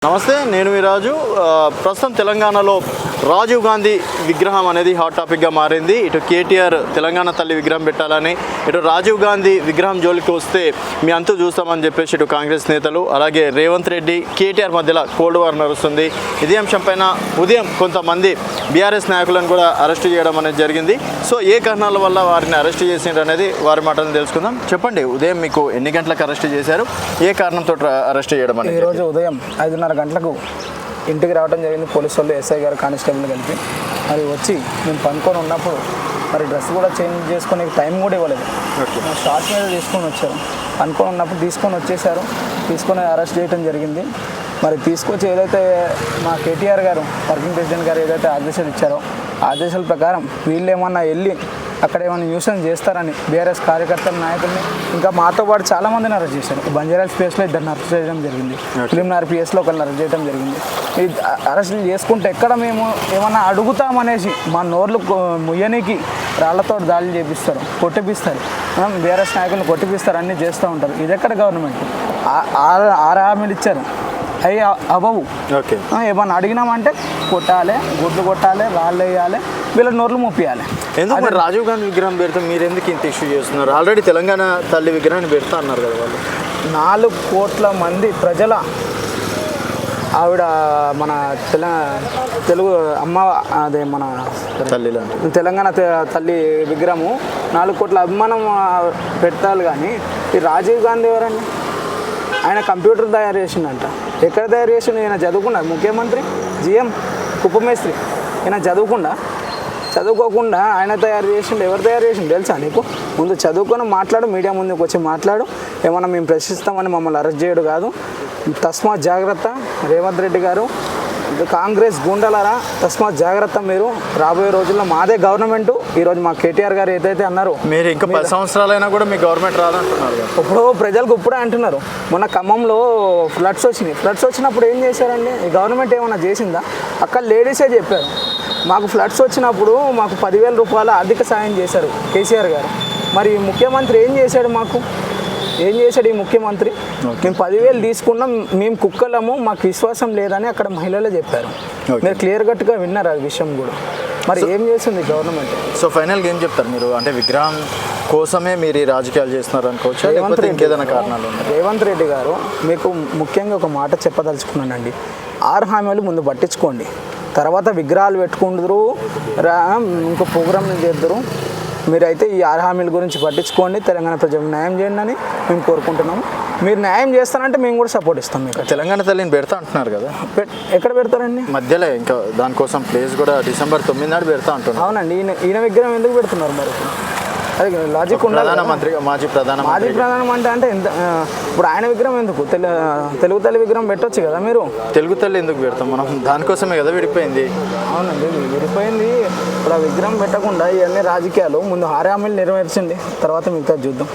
నమస్తే, నేను మీ రాజు. ప్రస్తుతం తెలంగాణలో రాజీవ్ గాంధీ విగ్రహం అనేది హాట్ టాపిక్గా మారింది. ఇటు కేటీఆర్ తెలంగాణ తల్లి విగ్రహం పెట్టాలని, ఇటు రాజీవ్ గాంధీ విగ్రహం జోలికి వస్తే మీ అంతు చూస్తామని చెప్పేసి ఇటు కాంగ్రెస్ నేతలు, అలాగే రేవంత్ రెడ్డి కేటీఆర్ మధ్యలో కోల్డ్ వార్ నడుస్తుంది. ఇదే అంశంపైన ఉదయం కొంతమంది బీఆర్ఎస్ నాయకులను కూడా అరెస్ట్ చేయడం అనేది జరిగింది. సో ఏ కారణాల వల్ల వారిని అరెస్ట్ చేసిండ్రు అనేది వారి మాటలను తెలుసుకుందాం. చెప్పండి, ఉదయం మీకు ఎన్ని గంటలకు అరెస్ట్ చేశారు, ఏ కారణంతో అరెస్ట్ చేయడం అనేది? ఈరోజు ఉదయం 5:30 గంటలకు ఇంటికి రావడం జరిగింది. పోలీసు వాళ్ళు, ఎస్ఐ గారు, కానిస్టేబుల్ కలిపి మరి వచ్చి మేము పనుకొని ఉన్నప్పుడు మరి డ్రెస్ కూడా చేంజ్ చేసుకునే టైం కూడా ఇవ్వలేదు. షార్ట్ మీద తీసుకొని వచ్చారు. పనుకొని ఉన్నప్పుడు తీసుకొని వచ్చేసారు. తీసుకొని అరెస్ట్ చేయడం జరిగింది. మరి తీసుకొచ్చి ఏదైతే మా కేటీఆర్ గారు, వర్కింగ్ ప్రెసిడెంట్ గారు ఏదైతే ఆదేశాలు ఇచ్చారో ఆదేశాల ప్రకారం వీళ్ళు ఏమన్నా వెళ్ళి అక్కడ ఏమైనా న్యూసెన్స్ చేస్తారని బీఆర్ఎస్ కార్యకర్తల నాయకుల్ని, ఇంకా మాతో పాటు చాలామందిని అరెస్ట్ చేశారు. బంజారాస్ పిఎస్లో 2 అరెస్ట్ చేయడం జరిగింది. ఫిలింనగర్ పిఎస్లో 1 అరెస్ట్ చేయడం జరిగింది. ఈ అరెస్టులు చేసుకుంటే ఎక్కడ మేము ఏమన్నా అడుగుతామనేసి మా నోర్లు ముయ్యనికి రాళ్లతో దాడులు చేపిస్తారు, కొట్టిపిస్తారు. బీఆర్ఎస్ నాయకులను కొట్టిపిస్తారు, అన్నీ చేస్తూ ఉంటారు. ఇది ఎక్కడ గవర్నమెంట్? 6 హామీలు ఇచ్చారు, అవి అవ్వవు. ఓకే, ఏమన్నా అడిగినామంటే కొట్టాలి, గుడ్లు కొట్టాలి, రాళ్ళు వేయాలి, వీళ్ళ నోర్లు ముప్పియాలి. ఎందుకు మరి రాజీవ్ గాంధీ విగ్రహం పెడితే మీరు ఎందుకు ఇంత ఇష్యూ చేస్తున్నారు? ఆల్రెడీ తెలంగాణ తల్లి విగ్రహాన్ని పెడతా అన్నారు కదా వాళ్ళు. 4 కోట్ల మంది ప్రజల ఆవిడ మన తెలుగు అమ్మ, అదే మన తల్లి తెలంగాణ తల్లి విగ్రహము 4 కోట్ల అభిమానం పెడతారు. కానీ ఈ రాజీవ్ గాంధీ ఎవరండి? ఆయన కంప్యూటర్ తయారు చేసిండంట. ఎక్కడ తయారు చేసిండు? ఈయన చదువుకున్నాడు. ముఖ్యమంత్రి జిఎం కుప్పమేస్త్రి. ఈయన చదువుకోకుండా ఆయన తయారు చేసిండు. ఎవరు తయారు చేసిండు తెలుసా నీకు? ముందు చదువుకొని మాట్లాడు, మీడియా ముందుకు వచ్చి మాట్లాడు. ఏమన్నా మేము ప్రశ్నిస్తామని మమ్మల్ని అరెస్ట్ చేయడు కాదు. తస్మాత్ జాగ్రత్త రేవంత్ రెడ్డి గారు, కాంగ్రెస్ గుండలారా, తస్మాత్ జాగ్రత్త. మీరు రాబోయే రోజుల్లో మాదే గవర్నమెంట్. ఈరోజు మా కేటీఆర్ గారు ఏదైతే అన్నారో, మీరు ఇంకా 10 సంవత్సరాలైనా కూడా మీ గవర్నమెంట్ రాదంటున్నారు. ఇప్పుడు ప్రజలకు ఇప్పుడే అంటున్నారు. మొన్న ఖమ్మంలో ఫ్లడ్స్ వచ్చినాయి. ఫ్లడ్స్ వచ్చినప్పుడు ఏం చేశారండి? ఈ గవర్నమెంట్ ఏమైనా చేసిందా? అక్కడ లేడీసే చెప్పారు, మాకు ఫ్లడ్స్ వచ్చినప్పుడు మాకు 10,000 రూపాయల ఆర్థిక సాయం చేశారు కేసీఆర్ గారు. మరి ముఖ్యమంత్రి ఏం చేశాడు? ఏం చేశాడు ఈ ముఖ్యమంత్రి? మేము 10,000 తీసుకున్నాం, మేము కుక్కలము, మాకు విశ్వాసం లేదని అక్కడ మహిళలే చెప్పారు. మీరు క్లియర్ కట్గా విన్నారు ఆ విషయం కూడా. మరి ఏం చేస్తుంది గవర్నమెంట్? సో ఫైనల్గా ఏం చెప్తారు మీరు? అంటే విగ్రహం కోసమే మీరు ఈ రాజకీయాలు చేస్తున్నారు అనుకోవచ్చు, లేకపోతే ఇంకేదైనా కారణాలు? రేవంత్ రెడ్డి గారు, మీకు ముఖ్యంగా ఒక మాట చెప్పదలుచుకున్నానండి. 6 హామీలు ముందు పట్టించుకోండి, తర్వాత విగ్రహాలు పెట్టుకుందరు, ఇంకో ప్రోగ్రాంలు చేద్దరు. మీరైతే ఈ 6 హామీల గురించి పట్టించుకోండి, తెలంగాణ ప్రజలకు న్యాయం చేయండి అని మేము కోరుకుంటున్నాము. మీరు న్యాయం చేస్తానంటే మేము కూడా సపోర్ట్ ఇస్తాం. మీకు తెలంగాణ తల్లిని పెడతా అంటున్నారు కదా, ఎక్కడ పెడతారండి? మధ్యలో ఇంకా దానికోసం ప్లేస్ కూడా December 9 నాడు పెడతా అంటున్నారు. అవునండి. ఈయన విగ్రహం ఎందుకు పెడుతున్నారు మరి? అది లాజిక్ ఉండాలి. ప్రధానమంత్రి, మాజీ ప్రధానమంత్రి అంటే ఇప్పుడు ఆయన విగ్రహం ఎందుకు? తెలుగు తల్లి విగ్రహం పెట్టొచ్చు కదా మీరు. తెలుగు తల్లి ఎందుకు పెడతాం మనం? దానికోసమే కదా విడిపోయింది. అవునండి, విడిపోయింది. ఇప్పుడు ఆ విగ్రహం పెట్టకుండా ఇవన్నీ రాజకీయాలు. ముందు 6 హామీలు నెరవేర్చండి, తర్వాత మిగతా చూద్దాం.